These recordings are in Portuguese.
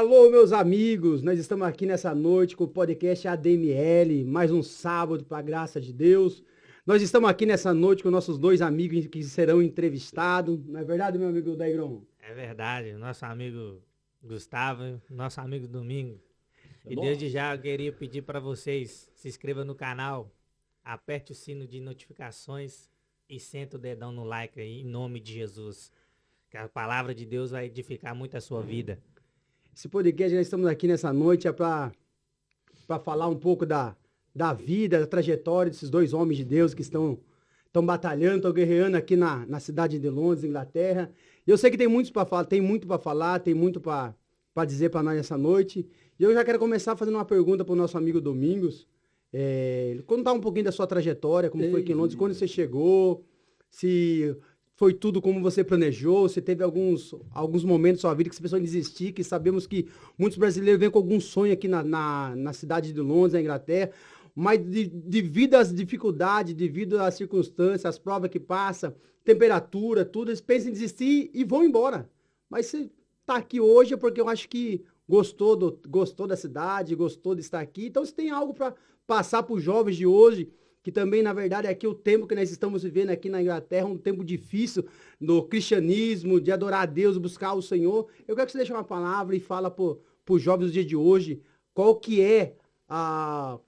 Alô, meus amigos, nós estamos aqui nessa noite com o podcast ADML, mais um sábado para a graça de Deus. Nós estamos aqui nessa noite com nossos dois amigos que serão entrevistados. Não é verdade, meu amigo Daigron? É verdade, nosso amigo Gustavo, nosso amigo Domingo. E Nossa. desde já eu queria pedir para vocês, se inscreva no canal, aperte o sino de notificações e senta o dedão no like aí, em nome de Jesus. Que a palavra de Deus vai edificar muito a sua vida. Esse podcast, nós estamos aqui nessa noite para falar um pouco da vida, da trajetória desses dois homens de Deus que estão batalhando, estão guerreando aqui na cidade de Londres, Inglaterra. E eu sei que tem muito para falar, tem muito para dizer para nós nessa noite. E eu já quero começar fazendo uma pergunta para o nosso amigo Domingos. Contar um pouquinho da sua trajetória, como foi aqui em Londres, quando você chegou, se foi tudo como você planejou, se teve alguns momentos da sua vida que você pensou em desistir, que sabemos que muitos brasileiros vêm com algum sonho aqui na cidade de Londres, na Inglaterra, mas devido às dificuldades, devido às circunstâncias, às provas que passa, temperatura, tudo, eles pensam em desistir e vão embora. Mas você está aqui hoje é porque eu acho que gostou da cidade, gostou de estar aqui. Então, você tem algo para passar para os jovens de hoje, que também, na verdade, é aqui o tempo que nós estamos vivendo aqui na Inglaterra, um tempo difícil do cristianismo, de adorar a Deus, buscar o Senhor. Eu quero que você deixe uma palavra e fala para os jovens do dia de hoje, qual que é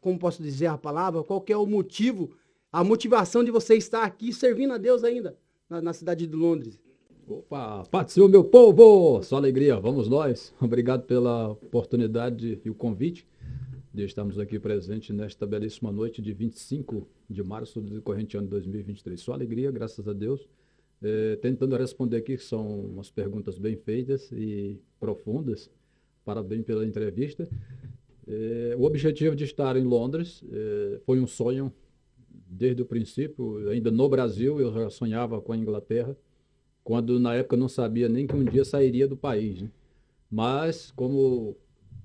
como posso dizer a palavra, qual que é o motivo, a motivação de você estar aqui servindo a Deus ainda, na cidade de Londres. Opa, paz do Senhor, meu povo! Só alegria, vamos nós. Obrigado pela oportunidade e o convite de estarmos aqui presentes nesta belíssima noite de 25 de março do corrente ano de 2023. Só alegria, graças a Deus. Tentando responder aqui, que são umas perguntas bem feitas e profundas. Parabéns pela entrevista. O objetivo de estar em Londres foi um sonho desde o princípio. Ainda no Brasil, eu já sonhava com a Inglaterra, quando na época eu não sabia nem que um dia sairia do país, né? Mas, como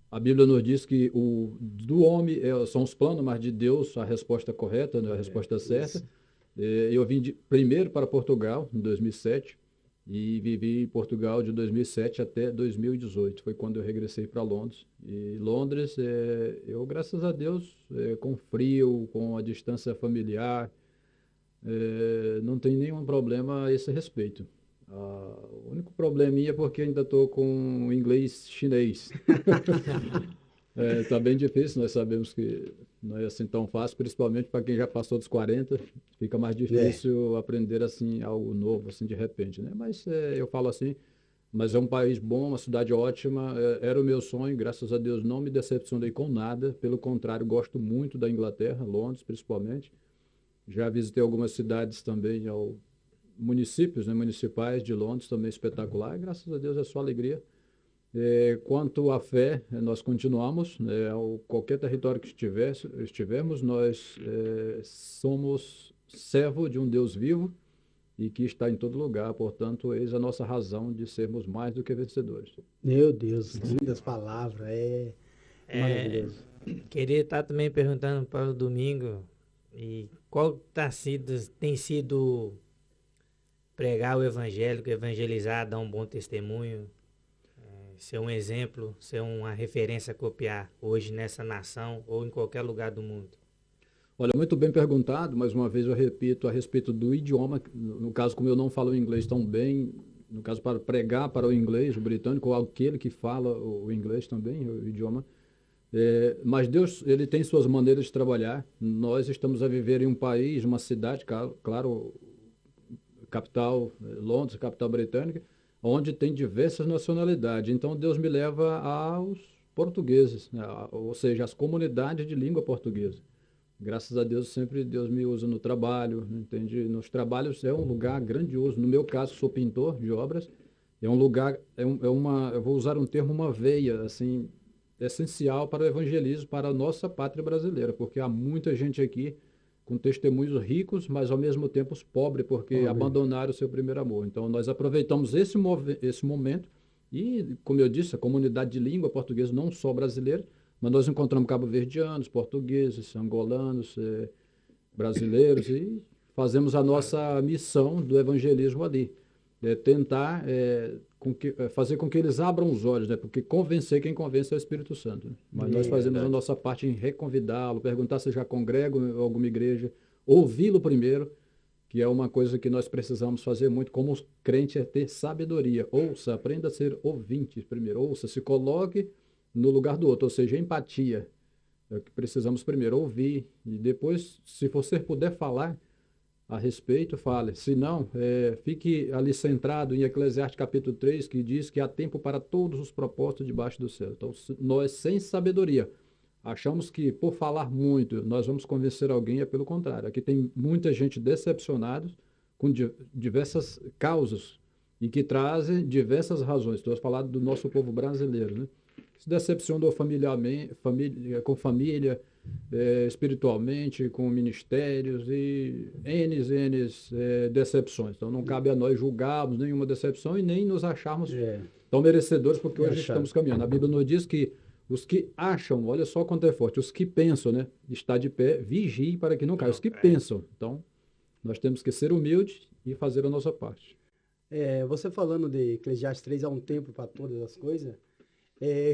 a Bíblia nos diz que do homem são os planos, mas de Deus a resposta correta, né, a resposta certa. Eu vim primeiro para Portugal, em 2007, e vivi em Portugal de 2007 até 2018. Foi quando eu regressei para Londres. E Londres, eu, graças a Deus, com frio, com a distância familiar, não tem nenhum problema a esse respeito. O único probleminha é porque ainda estou com o inglês chinês. Tá bem difícil, nós sabemos que não é assim tão fácil, principalmente para quem já passou dos 40, fica mais difícil aprender assim algo novo assim de repente, né? Mas eu falo assim, mas é um país bom, uma cidade ótima, era o meu sonho, graças a Deus não me decepcionei com nada, pelo contrário, gosto muito da Inglaterra, Londres principalmente. Já visitei algumas cidades também, municípios, né, municipais de Londres, também espetacular, graças a Deus é só alegria. Quanto à fé, nós continuamos, qualquer território que estivermos, nós somos servo de um Deus vivo e que está em todo lugar, portanto, eis a nossa razão de sermos mais do que vencedores. Meu Deus, lindas palavras, maravilhoso. Queria estar também perguntando para o Domingo, e qual tem sido pregar o evangelho, evangelizar, dar um bom testemunho, ser um exemplo, ser uma referência a copiar hoje nessa nação ou em qualquer lugar do mundo? Olha, muito bem perguntado, mais uma vez eu repito, a respeito do idioma, no caso, como eu não falo inglês tão bem, no caso, para pregar para o inglês, o britânico, ou aquele que fala o inglês também, o idioma, mas Deus, ele tem suas maneiras de trabalhar. Nós estamos a viver em um país, uma cidade, claro, capital, Londres, capital britânica, onde tem diversas nacionalidades. Então, Deus me leva aos portugueses, né? Ou seja, as comunidades de língua portuguesa. Graças a Deus, sempre Deus me usa no trabalho, entende? Nos trabalhos é um lugar grandioso. No meu caso, sou pintor de obras. É um lugar, eu vou usar um termo, uma veia, assim, essencial para o evangelismo, para a nossa pátria brasileira, porque há muita gente aqui com testemunhos ricos, mas ao mesmo tempo os pobres, porque abandonaram o seu primeiro amor. Então, nós aproveitamos esse momento e, como eu disse, a comunidade de língua portuguesa, não só brasileira, mas nós encontramos cabo-verdianos, portugueses, angolanos, brasileiros, e fazemos a nossa missão do evangelismo ali. Tentar fazer com que eles abram os olhos, né? Porque convencer, quem convence é o Espírito Santo, né? Mas nós fazemos a nossa parte em reconvidá-lo, perguntar se já congrega em alguma igreja, ouvi-lo primeiro, que é uma coisa que nós precisamos fazer muito como crente, é ter sabedoria. Ouça, aprenda a ser ouvinte primeiro. Ouça, se coloque no lugar do outro, ou seja, empatia. É o que precisamos primeiro, ouvir, e depois, se você puder falar a respeito, fale. Se não, fique ali centrado em Eclesiastes capítulo 3, que diz que há tempo para todos os propósitos debaixo do céu. Então, nós, sem sabedoria, achamos que por falar muito nós vamos convencer alguém, é pelo contrário. Aqui tem muita gente decepcionada com diversas causas e que trazem diversas razões. Estou falando do nosso povo brasileiro, né? Se decepcionou familiarmente, com família, espiritualmente, com ministérios e N decepções. Então não cabe a nós julgarmos nenhuma decepção e nem nos acharmos tão merecedores, porque hoje estamos caminhando. A Bíblia nos diz que os que acham, olha só quanto é forte, os que pensam, né? Está de pé, vigie para que não caia. Os que pensam. Então, nós temos que ser humildes e fazer a nossa parte. Você falando de Eclesiastes 3, há um tempo para todas as coisas.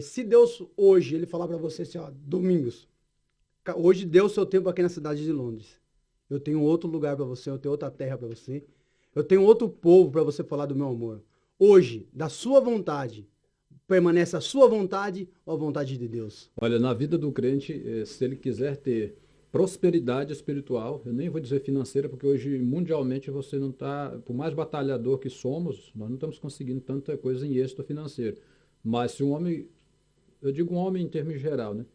Se Deus hoje, ele falar para você assim, ó, Domingos, hoje deu o seu tempo aqui na cidade de Londres. Eu tenho outro lugar para você, eu tenho outra terra para você. Eu tenho outro povo para você falar do meu amor. Hoje, da sua vontade, permanece a sua vontade ou a vontade de Deus? Olha, na vida do crente, se ele quiser ter prosperidade espiritual, eu nem vou dizer financeira, porque hoje mundialmente você não está, por mais batalhador que somos, nós não estamos conseguindo tanta coisa em êxito financeiro. Mas se um homem, eu digo um homem em termos geral, né?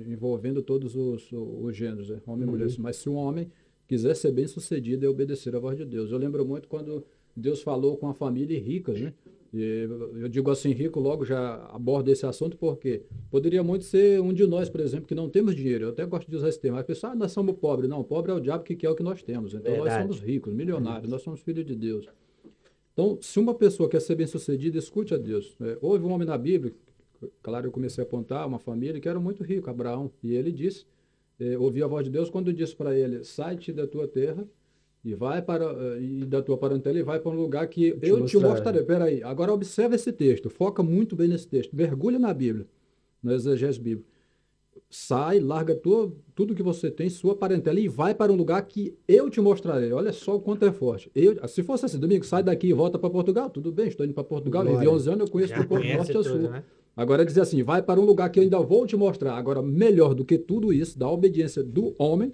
Envolvendo todos os gêneros, né? Homem e mulher. Mas se um homem quiser ser bem sucedido, é obedecer a voz de Deus. Eu lembro muito quando Deus falou com a família rica, né? E eu digo assim, rico, logo já abordo esse assunto, porque poderia muito ser um de nós, por exemplo, que não temos dinheiro. Eu até gosto de usar esse termo. As pessoas, nós somos pobres. Não, pobre é o diabo que quer o que nós temos. Então nós somos ricos, milionários, nós somos filhos de Deus. Então, se uma pessoa quer ser bem-sucedida, escute a Deus. Houve um homem na Bíblia, claro, eu comecei a apontar, uma família que era muito rico, Abraão, e ele disse, ouviu a voz de Deus quando disse para ele, sai-te da tua terra e vai e da tua parentela e vai para um lugar que eu te mostrarei. Peraí, agora observa esse texto, foca muito bem nesse texto, mergulha na Bíblia, no exegese bíblico. Sai, larga tudo que você tem, sua parentela, e vai para um lugar que eu te mostrarei. Olha só o quanto é forte. Se fosse assim, Domingo, sai daqui e volta para Portugal, tudo bem, estou indo para Portugal, eu vivi 11 anos, eu conheço do norte ao sul. Né? Agora dizer assim, vai para um lugar que eu ainda vou te mostrar. Agora, melhor do que tudo isso, da obediência do homem,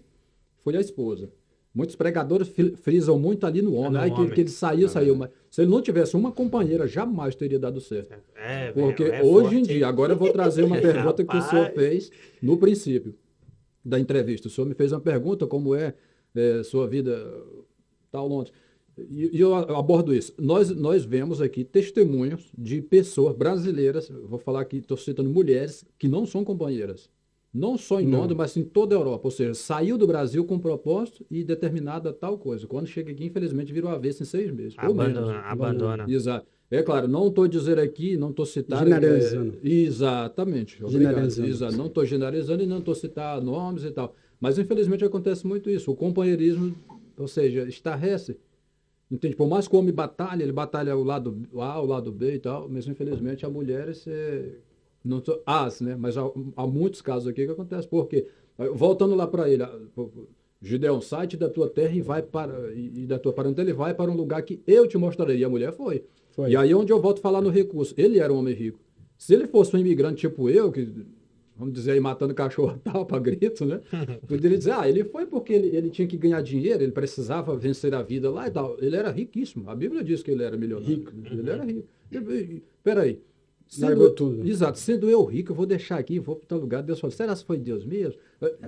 foi a esposa. Muitos pregadores frisam muito ali no homem. Que ele saiu. Mas se ele não tivesse uma companheira, jamais teria dado certo. Porque hoje em dia, agora eu vou trazer uma pergunta que o senhor fez no princípio da entrevista. O senhor me fez uma pergunta, como sua vida tal, Londres. E eu abordo isso. Nós vemos aqui testemunhos de pessoas brasileiras, vou falar aqui, estou citando mulheres, que não são companheiras. Não só em Londres, mas em toda a Europa. Ou seja, saiu do Brasil com propósito e determinada tal coisa. Quando chega aqui, infelizmente, vira o avesso em 6 meses. Abandona. Exato. É claro, não estou dizendo aqui, não estou citando... Generalizando. Exatamente. Obrigado. Generalizando. Não estou generalizando e não estou citando nomes e tal. Mas, infelizmente, acontece muito isso. O companheirismo, ou seja, estarrece. Entende? Por mais que o homem batalha, ele batalha o lado A, o lado B e tal, mas, infelizmente, a mulher... Não sou né? Mas há muitos casos aqui que acontece. Por quê? Voltando lá para ele, Gideão, sai-te da tua terra e da tua parentela e vai para um lugar que eu te mostrarei. E a mulher foi. E aí onde eu volto a falar no recurso. Ele era um homem rico. Se ele fosse um imigrante tipo eu, que, vamos dizer aí, matando cachorro tal, para grito, né? Poderia dizer, ele foi porque ele tinha que ganhar dinheiro, ele precisava vencer a vida lá e tal. Ele era riquíssimo. A Bíblia diz que ele era milionário. Rico. Ele era rico. Peraí. Tudo. Exato, sendo eu rico, eu vou deixar aqui, vou para tal lugar. Deus falou, será que foi Deus mesmo?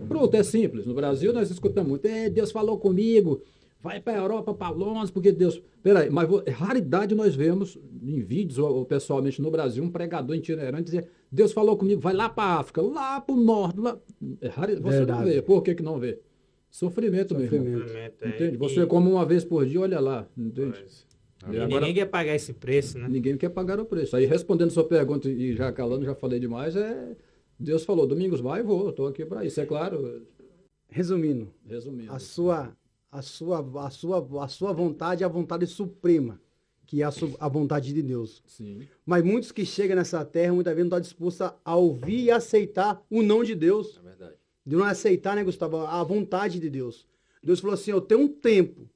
Pronto, é simples. No Brasil nós escutamos muito, Deus falou comigo, vai para a Europa, para Londres, porque Deus... Peraí, mas raridade nós vemos em vídeos ou pessoalmente no Brasil, um pregador itinerante dizer, Deus falou comigo, vai lá para a África, lá para o norte, lá... Você não vê, por que não vê? Sofrimento mesmo. Entende? Você come uma vez por dia, olha lá, entende? Ninguém quer pagar esse preço, né? Ninguém quer pagar o preço. Aí, respondendo sua pergunta e já calando, já falei demais, Deus falou, Domingos, vai e vou, estou aqui para isso, é claro. Resumindo. A sua vontade é a vontade suprema, que é a vontade de Deus. Sim. Mas muitos que chegam nessa terra, muitas vezes não estão dispostos a ouvir e aceitar o não de Deus. É verdade. De não aceitar, né, Gustavo, a vontade de Deus. Deus falou assim, eu tenho um tempo,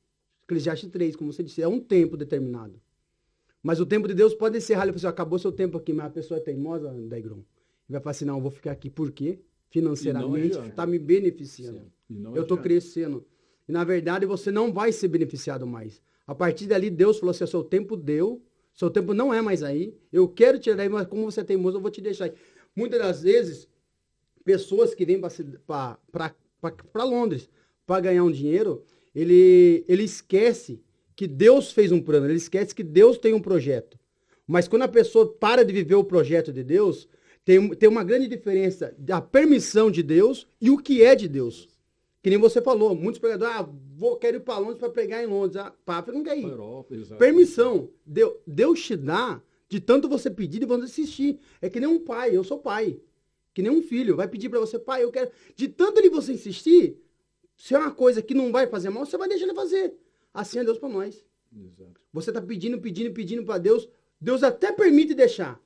Eclesiastes 3, como você disse, é um tempo determinado. Mas o tempo de Deus pode encerrar. Ele falou assim, acabou seu tempo aqui, mas a pessoa é teimosa, Daigron. Ele vai falar assim, não, eu vou ficar aqui por quê? Financeiramente, está me beneficiando. Eu estou crescendo. E na verdade você não vai ser beneficiado mais. A partir dali Deus falou assim, seu tempo deu, seu tempo não é mais aí, eu quero te tirar, mas como você é teimoso, eu vou te deixar aí. Muitas das vezes, pessoas que vêm para Londres para ganhar um dinheiro, ele esquece que Deus fez um plano, ele esquece que Deus tem um projeto. Mas quando a pessoa para de viver o projeto de Deus, tem uma grande diferença da permissão de Deus e o que é de Deus. Que nem você falou, muitos pregadores, quero ir para Londres para pregar em Londres. Papa não quer ir. Europa, Permissão. Deus te dá de tanto você pedir e você assistir. É que nem um pai, eu sou pai. Que nem um filho, vai pedir para você, pai, eu quero. De tanto ele você insistir, se é uma coisa que não vai fazer mal, você vai deixar ele fazer. Assim é Deus para nós. Exato. Você está pedindo para Deus, Deus até permite deixar,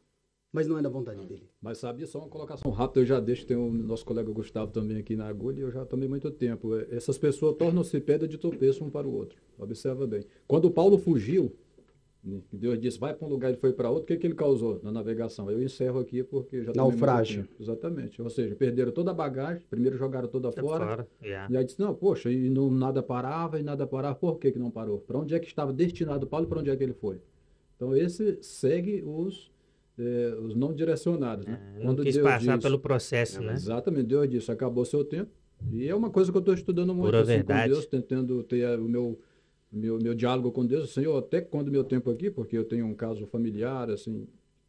mas não é da vontade dele. Mas sabia, só uma colocação rápida, eu já deixo, tem o nosso colega Gustavo também aqui na agulha, e eu já tomei muito tempo. Essas pessoas tornam-se pedra de tropeço um para o outro. Observa bem. Quando Paulo fugiu, Deus disse, vai para um lugar, ele foi para outro, o que ele causou na navegação? Eu encerro aqui porque já tomei muito Naufrágio. tempo. Exatamente. Ou seja, perderam toda a bagagem, primeiro jogaram toda fora. Yeah. E aí disse, não, poxa, e não, nada parava, por que não parou? Para onde é que estava destinado Paulo e para onde é que ele foi? Então esse segue os não direcionados, né? Não quis Deus passar diz, pelo processo, né? Exatamente, Deus disse, acabou seu tempo. E é uma coisa que eu estou estudando muito Pura assim, verdade. com Deus, tentando ter o meu diálogo com Deus. Senhor, até quando meu tempo aqui, porque eu tenho um caso familiar, assim,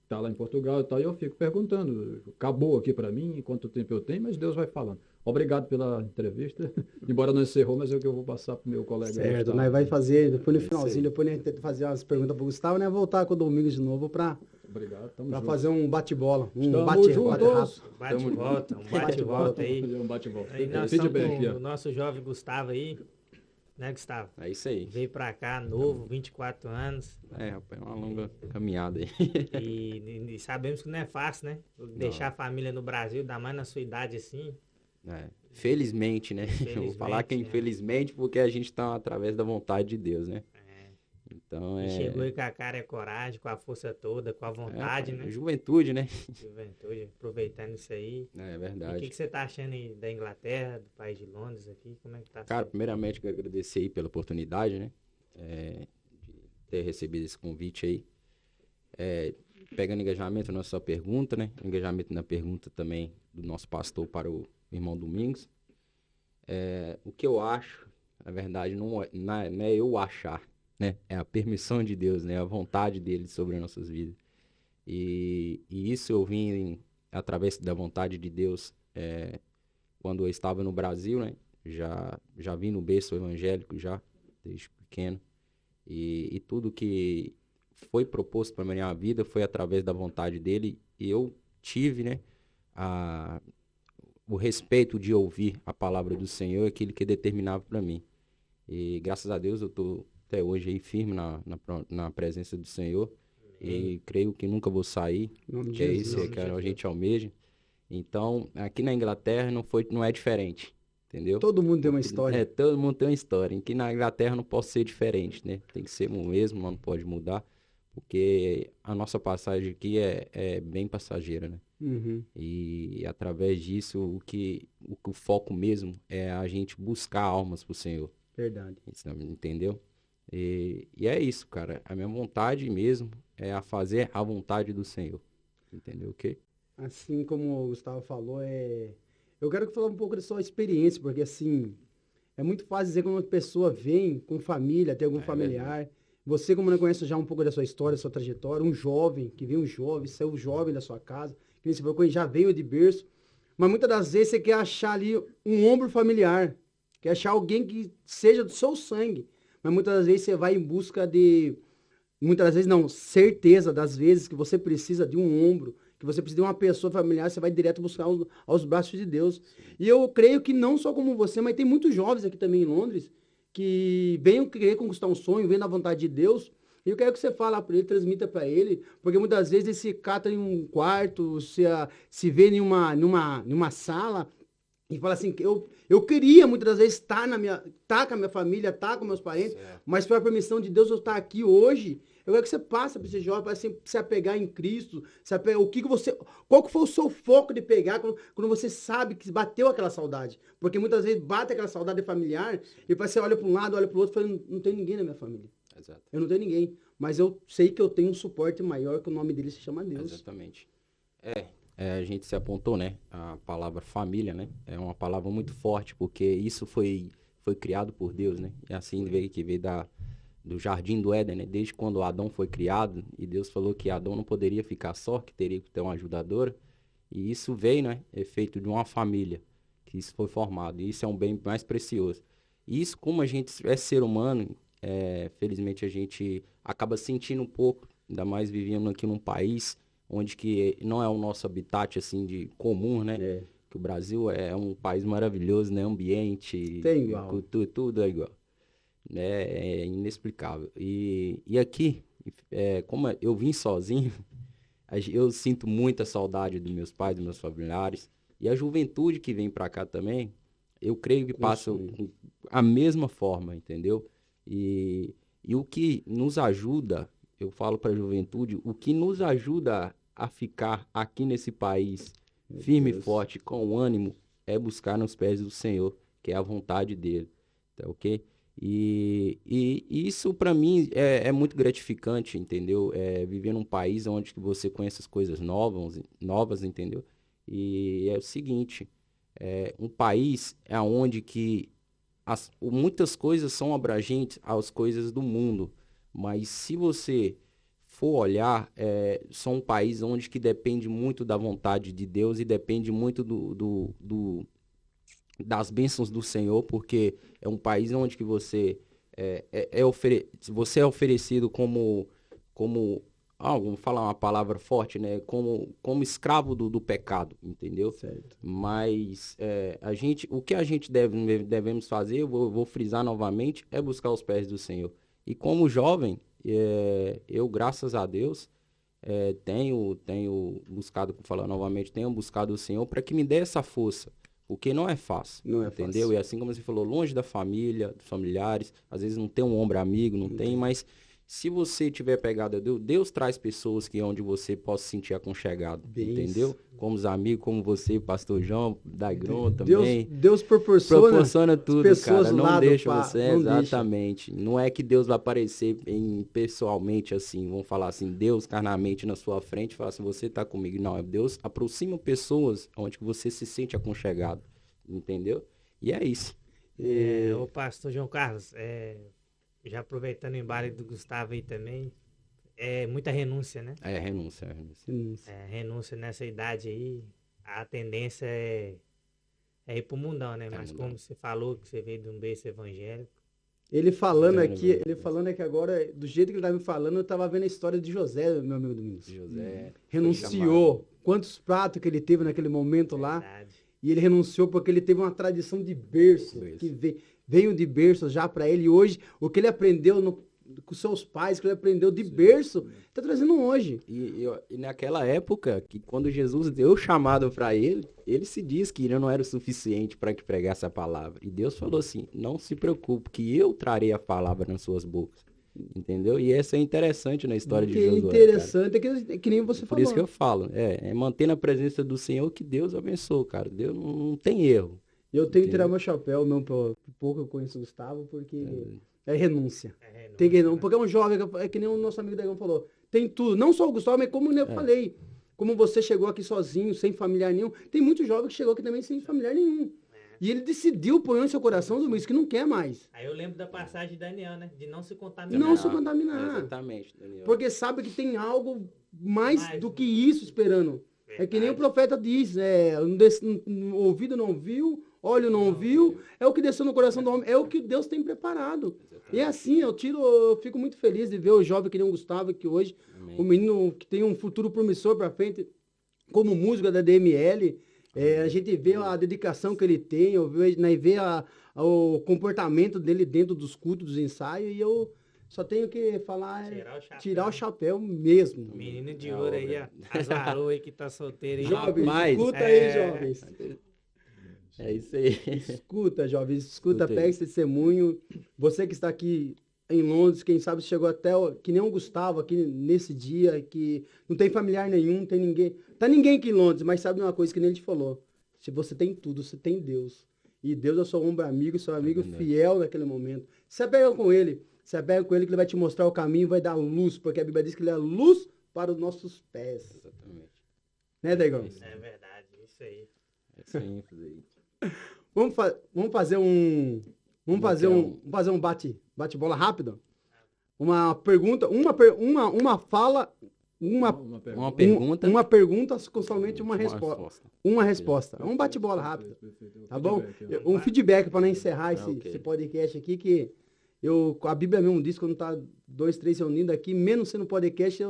tá lá em Portugal e tal, e eu fico perguntando, acabou aqui para mim, quanto tempo eu tenho, mas Deus vai falando. Obrigado pela entrevista, embora não encerrou, mas é o que eu vou passar para o meu colega. Certo, Gustavo. nós vai fazer, depois no finalzinho, depois nós tenta fazer umas perguntas para o Gustavo, né? Voltar com o Domingos de novo para Obrigado, tamo junto. fazer um bate-bola, um Estamos bate juntos. rápido. Bate-volta, um bate-volta aí. Fazer um bate-volta. Aí nós estamos Feedback, com o nosso jovem Gustavo aí, né, Gustavo? É isso aí. Veio pra cá, novo, 24 anos, É, rapaz, é uma longa caminhada aí. e sabemos que não é fácil, né? Deixar a família no Brasil, ainda mais na sua idade assim. É, felizmente, né? Eu vou falar que é Felizmente, infelizmente porque a gente tá através da vontade de Deus, né? Então E chegou aí com a cara e a coragem, com a força toda, com a vontade, né? Juventude, né? Juventude, aproveitando isso aí. É E o verdade. que você tá achando aí da Inglaterra, do país de Londres aqui? Como é que tá Cara, sendo? primeiramente quero agradecer aí pela oportunidade, né? De ter recebido esse convite aí. Pegando engajamento na sua pergunta, né? Engajamento na pergunta também do nosso pastor para o irmão Domingos. O que eu acho, na verdade, não é eu achar, né? É a permissão de Deus, né? A vontade dele sobre as nossas vidas. E isso eu vim através da vontade de Deus quando eu estava no Brasil, né? Já vim no berço evangélico já, desde pequeno. E tudo que foi proposto para a minha vida foi através da vontade dele. E eu tive, né? O respeito de ouvir a palavra do Senhor, aquilo que determinava para mim. E graças a Deus eu estou até hoje aí firme na presença do Senhor. E creio que nunca vou sair, Em nome de que é Jesus. isso que a gente almeja. Então, aqui na Inglaterra não é diferente, entendeu? Todo mundo tem uma história. Todo mundo tem uma história. Aqui na Inglaterra não posso ser diferente, né? Tem que ser o mesmo, não pode mudar, porque a nossa passagem aqui é bem passageira, né? Uhum. E através disso, o foco mesmo é a gente buscar almas pro Senhor, Verdade. entendeu? E é isso, cara. A minha vontade mesmo é a fazer a vontade do Senhor, entendeu? Ok? Assim como o Gustavo falou, eu quero falar um pouco da sua experiência, porque assim, é muito fácil dizer quando uma pessoa vem com família, tem algum familiar. Você, como não conhece já um pouco da sua história, da sua trajetória, um jovem, que vem um jovem, saiu jovem da sua casa, que nem você falou, já veio de berço, mas muitas das vezes você quer achar ali um ombro familiar, quer achar alguém que seja do seu sangue, mas muitas das vezes você vai em busca de, muitas das vezes não, certeza das vezes que você precisa de um ombro, que você precisa de uma pessoa familiar, você vai direto buscar aos braços de Deus. E eu creio que não só como você, mas tem muitos jovens aqui também em Londres, que vêm querer conquistar um sonho, vêm na vontade de Deus, E eu quero que você fale para ele, transmita para ele, porque muitas vezes ele se cata em um quarto, se vê numa sala e fala assim, eu queria muitas das vezes estar com a minha família, estar com meus parentes, Certo. mas foi a permissão de Deus eu estar aqui hoje. Eu quero que você passe para esse jovem para se apegar em Cristo, qual que foi o seu foco de pegar quando você sabe que bateu aquela saudade? Porque muitas vezes bate aquela saudade familiar e você olha para um lado, olha para o outro e fala, não tem ninguém na minha família. Exato. Eu não tenho ninguém, mas eu sei que eu tenho um suporte maior, que o nome dele se chama Deus. Exatamente. A gente se apontou, né? A palavra família, né? É uma palavra muito forte, porque isso foi criado por Deus, né? E assim veio do Jardim do Éden, né? Desde quando Adão foi criado, e Deus falou que Adão não poderia ficar só, que teria que ter uma ajudadora. E isso veio, né? É feito de uma família, que isso foi formado. E isso é um bem mais precioso. E isso, como a gente é ser humano, felizmente a gente acaba sentindo um pouco, ainda mais vivendo aqui num país onde que não é o nosso habitat, assim, de comum, né? Que o Brasil é um país maravilhoso, né? Ambiente, Tem igual. cultura, tudo é igual. Né? É inexplicável. E aqui, como eu vim sozinho, eu sinto muita saudade dos meus pais, dos meus familiares. E a juventude que vem pra cá também, eu creio que passa a mesma forma, entendeu? E o que nos ajuda, eu falo para a juventude, o que nos ajuda a ficar aqui nesse país firme e forte, com ânimo, é buscar nos pés do Senhor, que é a vontade dele, tá ok? E isso para mim é muito gratificante, entendeu? Viver num país onde que você conhece as coisas novas, entendeu? E é o seguinte, um país é onde que muitas coisas são abrangentes às coisas do mundo, mas se você for olhar, são um país onde que depende muito da vontade de Deus e depende muito das bênçãos do Senhor, porque é um país onde que você você é oferecido como vamos falar uma palavra forte, né? Como escravo do pecado, entendeu? Certo. Mas o que a gente devemos fazer, eu vou frisar novamente, é buscar os pés do Senhor. E como jovem, eu, graças a Deus, tenho buscado, falando novamente, tenho buscado o Senhor para que me dê essa força. Porque não é fácil, Não é entendeu? fácil. E assim como você falou, longe da família, dos familiares, às vezes não tem um ombro amigo, não tem, mas se você tiver pegado a Deus, Deus traz pessoas que onde você possa se sentir aconchegado, Bem entendeu? Como os amigos, como você, Pastor João, Dagron também. Deus proporciona Tudo, pessoas cara. do Não lado, deixa pá, você, não deixa. exatamente. Não é que Deus vai aparecer pessoalmente assim, vamos falar assim, Deus carnalmente na sua frente e falar assim, você tá comigo. Não, Deus aproxima pessoas onde você se sente aconchegado, entendeu? E é isso. O pastor João Carlos, já aproveitando o embalo do Gustavo aí também, muita renúncia, né? Renúncia. Renúncia nessa idade aí, a tendência é ir pro mundão, né? Mas mundão. como você falou, que você veio de um berço evangélico. Ele falando aqui agora, do jeito que ele estava me falando, eu estava vendo a história de José, meu amigo Domingos. José Renunciou. Quantos pratos que ele teve naquele momento lá. Verdade. E ele renunciou porque ele teve uma tradição de berço, que veio de berço já para ele. E hoje, o que ele aprendeu com seus pais, que ele aprendeu de berço, está trazendo hoje. E naquela época, que quando Jesus deu o chamado para ele se diz que ele não era o suficiente para que pregasse a palavra. E Deus falou assim, não se preocupe, que eu trarei a palavra nas suas bocas. Entendeu? E essa é interessante na história de Josué. Interessante, é que nem você Por falou. isso que eu falo, manter na presença do Senhor que Deus abençoe, cara. Deus não tem erro. Eu tenho que tirar meu chapéu, mesmo, por pouco eu conheço o Gustavo, porque é renúncia. Tem que renúncia, porque é um jovem, é que nem o nosso amigo Dagão falou, tem tudo, não só o Gustavo, mas como eu falei, como você chegou aqui sozinho, sem familiar nenhum, tem muito jovem que chegou aqui também sem familiar nenhum. E ele decidiu pôr em seu coração, Domingos, que não quer mais. Aí eu lembro da passagem de Daniel, né? De não se contaminar. Não se contaminar. Exatamente, Daniel. Porque sabe que tem algo mais do que isso esperando. É que nem o profeta diz, ouvido não viu, olho não viu, é o que desceu no coração do homem, é o que Deus tem preparado. Exatamente. E assim, eu fico muito feliz de ver o jovem que nem o Gustavo, que hoje, o menino que tem um futuro promissor para frente, como músico da DML, a gente vê a dedicação que ele tem, vê o comportamento dele dentro dos cultos, dos ensaios, e eu só tenho que falar, Tirar o chapéu. tirar o chapéu mesmo. Menino de Da ouro aí, hora. ó. Azarou aí que tá solteiro aí. Jovens, Rapaz, escuta aí, é. jovens. É isso aí. Escuta, jovens, escuta, Escuta aí. pega esse testemunho. Você que está aqui em Londres, quem sabe chegou até, que nem o Gustavo aqui nesse dia, que não tem familiar nenhum, não tem ninguém. Tá ninguém aqui em Londres, mas sabe uma coisa que nem ele te falou. Se você tem tudo, você tem Deus. E Deus é o seu ombro amigo, seu amigo verdade. fiel naquele momento. Se apega com ele. Se apega com ele que ele vai te mostrar o caminho, vai dar luz, porque a Bíblia diz que ele é luz para os nossos pés. Exatamente. Né, Daigão? É verdade, isso aí. É simples aí. Vamos fazer um. Vamos Como é fazer que é um bate-bola rápido? Uma pergunta, uma fala, Uma Uma pergunta. pergunta. uma pergunta com somente uma resposta. resposta. Uma resposta. Um bate-bola rápido. Perfeito. Tá bom? Feedback, ó. Um feedback para não encerrar ok. esse podcast aqui, que a Bíblia mesmo diz, quando tá 2, 3 reunindo aqui, menos sendo podcast,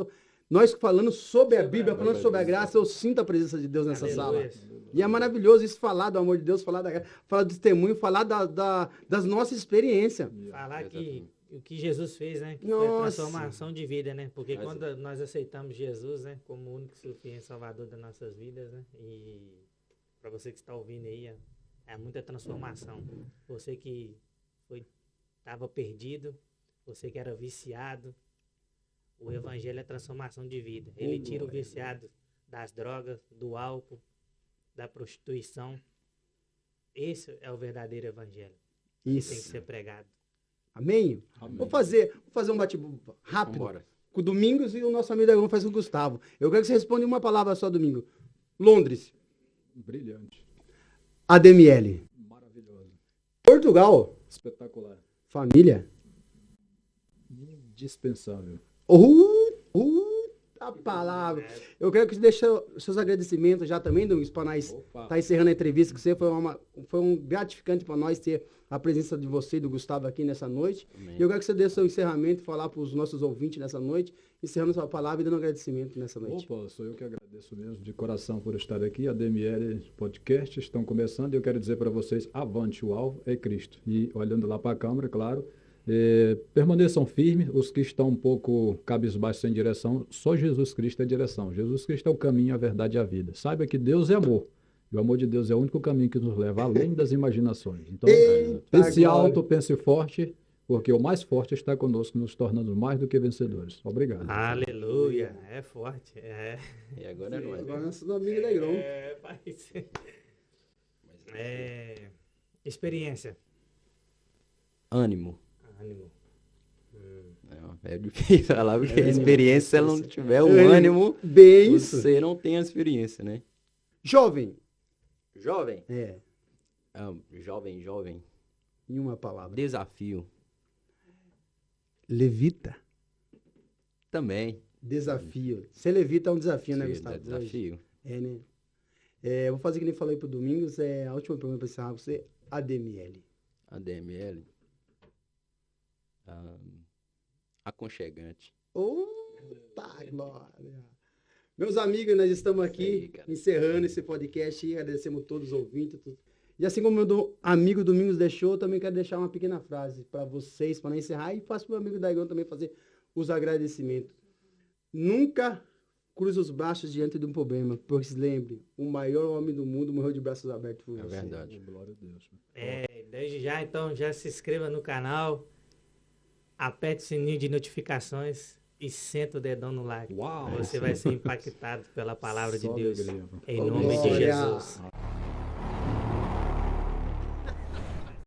nós falando sobre a Bíblia, falando sobre a graça, eu sinto a presença de Deus nessa sala. Aleluia. E é maravilhoso isso, falar do amor de Deus, falar da graça, falar do testemunho, falar das nossas experiências. Falar que Exatamente. o que Jesus fez, né? Que foi a Nossa. transformação de vida, né? Porque Mas- quando nós aceitamos Jesus, né? Como o único e suficiente Salvador das nossas vidas, né? E para você que está ouvindo aí, é muita transformação. Você que estava perdido, você que era viciado, o Evangelho é transformação de vida. Ele tira o viciado das drogas, do álcool, da prostituição. Esse é o verdadeiro Evangelho. Que tem que Isso. ser pregado. Amém? Amém. Vou fazer um bate-bola rápido Vambora. com o Domingos e o nosso amigo Daigão faz com o Gustavo. Eu quero que você responda em uma palavra só, Domingo. Londres, Brilhante. ADML. Maravilhoso. Portugal, Espetacular. família. Indispensável. A palavra. Eu quero que você deixe seus agradecimentos já também, Domingos, para nós Opa. estar encerrando a entrevista com você. Foi um gratificante para nós ter a presença de você e do Gustavo aqui nessa noite. Amém. E eu quero que você dê seu encerramento, falar para os nossos ouvintes nessa noite, encerrando sua palavra e dando agradecimento nessa noite. Opa, sou eu que agradeço mesmo de coração por estar aqui. A DML Podcast estão começando e eu quero dizer para vocês, avante, o alvo é Cristo. E olhando lá para a câmera, claro, permaneçam firmes, os que estão um pouco cabisbaixos sem direção, só Jesus Cristo é direção. Jesus Cristo é o caminho, a verdade e a vida. Saiba que Deus é amor. E o amor de Deus é o único caminho que nos leva além das imaginações. Então, Eita, pense glória. alto, pense forte, porque o mais forte está conosco, nos tornando mais do que vencedores. Obrigado. Aleluia. É forte. É. E agora é nóis. Agora nosso amigo Daigão. Mas... Experiência. Ânimo. Ânimo. É difícil falar, porque a experiência, se ela não tiver o Ânimo. ânimo, Bem isso. você não tem a experiência, né? Jovem. Jovem. Jovem. Em uma palavra. Desafio. Levita. Também. Desafio. Ser levita é um desafio, né, Sim, Gustavo? é desafio. É, né? Eu vou fazer que nem falei pro Domingos, a última pergunta para encerrar com você, ADML. ADML. Aconchegante. Tá, glória. Meus amigos, nós estamos Isso aí, aqui cara. encerrando esse podcast e agradecemos todos os ouvintes. E assim como o meu amigo Domingos deixou, eu também quero deixar uma pequena frase para vocês, para encerrar, e faço para o meu amigo Daigão também fazer os agradecimentos. Nunca cruze os braços diante de um problema, porque se lembre, o maior homem do mundo morreu de braços abertos por É você. verdade. Glória a Deus. Desde já, então, já se inscreva no canal, aperte o sininho de notificações e senta o dedão no like. Uau! Você vai ser impactado pela palavra de Só Deus. alegria. Em nome de Glória. Jesus.